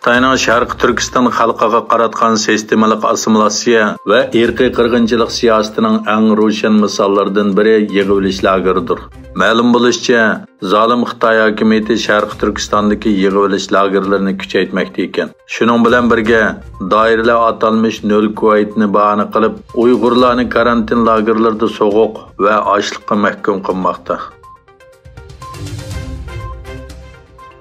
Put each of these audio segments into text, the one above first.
Xitoyning Sharq Turkiston xalqiga qaratgan sistemalik assimilyatsiya va irqiy qirg'inchilik siyosatining eng ro'shan misollaridan biri yig'ilish lageridir. Ma'lum bo'lishicha, zolim Xitoy hukumatı Sharq Turkistondagi yig'ilish lagerlarini kuchaytirmoqda ekan. Shuning bilan birga doiralar atalmish nol Kuvaytni bahona qilib, Uyg'urlarni karantin lagerlarida so'g'uq va ochliqqa mahkum qilmoqda.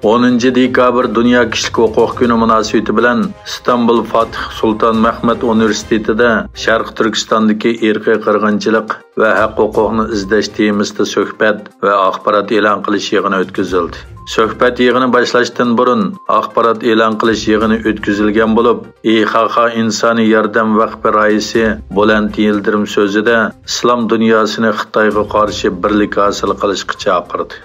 10 dekabr Dünya Kişilik Huquq kuni munosabati bilan İstanbul Fatih Sultan Mehmet Universitetida Sharq Turkistondagi irqiy qirg'inchilik va haq-huquqni izlash temasida suhbat va axborot e'lon qilish yig'ini o'tkazildi. Suhbat yig'ini boshlashdan burun axborot e'lon qilish yig'ini o'tkazilgan bo'lib, IXX insoniy yordam vaqfi raisi Buland Yildirim so'zida islom dunyosini Xitoyga qarshi birlik hosil qilishga chaqirdi.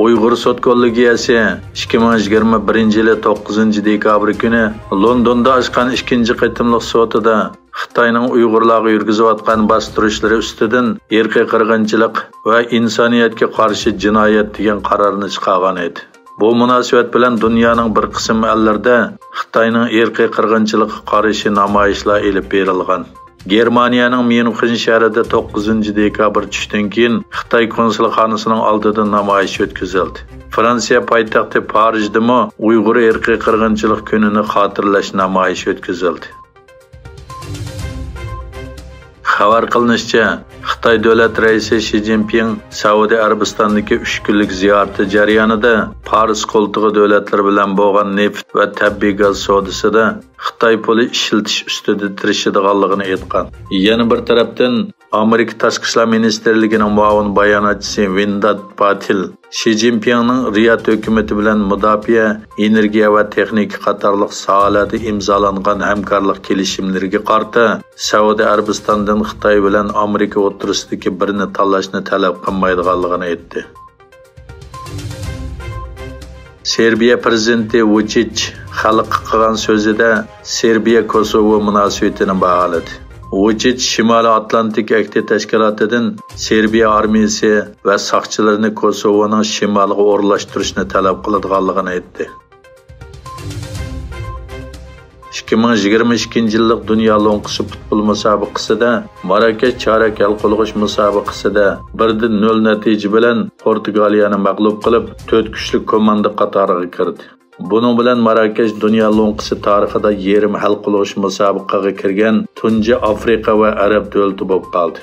Uyg'ur sud kollegiyasi 2021 yili 9 dekabr kuni Londonda ochgan ikkinchi qitimliq sudida Xitoyning Uyg'urlarga yurgizayotgan bostirishlari ustidan irqiy qirg'inchilik va insoniyatga qarshi jinoyat degan qarorni chiqargan edi. Bu munosabat bilan dunyoning bir qism ellarida Xitoyning irqiy qirg'inchilikka qarshi namoyishlar elib berilgan. Germaniyaning Myunxen shahrida 9 dekabr tushdan keyin Xitoy konsulxonasining oldida namoyish o'tkazildi. Fransiya poytaxti Parijdami Uyg'ur irqiy qirg'inchilik kunini xotirlash namoyishi o'tkazildi. Xabar qilinishicha, Xitoy davlat raisi Xi Jinping Saudiya Arabistonidagi 3 kunlik ziyorati jarayonida Paris qo'ltig'i davlatlari bilan bo'lgan neft va tabiiy gaz savdosida Xitoy puli ishiltish ustida tirishadiganligini aytgan. Yana bir tarafdan Amerika Tashqi ishlar ministrligining muavin bayonotchisi Vindat Patil Xi Jinpingning Riyad hukumati bilan mudofaa, energiya va texnika qatorliq sohalarda imzolangan hamkorlik kelishimlariga qarshi Saudiya Arabistondan Xitoy bilan Amerika o'rtasidagi birini tanlashni talab qilmaydiganligini aytdi. Serbiya prezidenti Vučić xalqqa qilgan so'zida Serbiya Kosovo munosabatini baholadi. Vučić Shimoliy Atlantik Akti tashkilotidan Serbiya armiyasi va saqchilarini Kosovoning shimoliga o'rlashtirishni talab qiladiganligini aytdi. 2022 yillik Dünya Lo'nqisi futbol musobaqasida Marrakesh chorak hal qilg'ish musobaqasida 1-0 natija bilan Portugaliyani mag'lub qilib, 4 kuchli komanda qatoriga kirdi. Bunun bilan Marrakesh Dünya Lo'nqisi tarixida yarim hal qilg'ish musobaqaga kirgan tunji Afrika va Arab davlati bo'lib qoldi.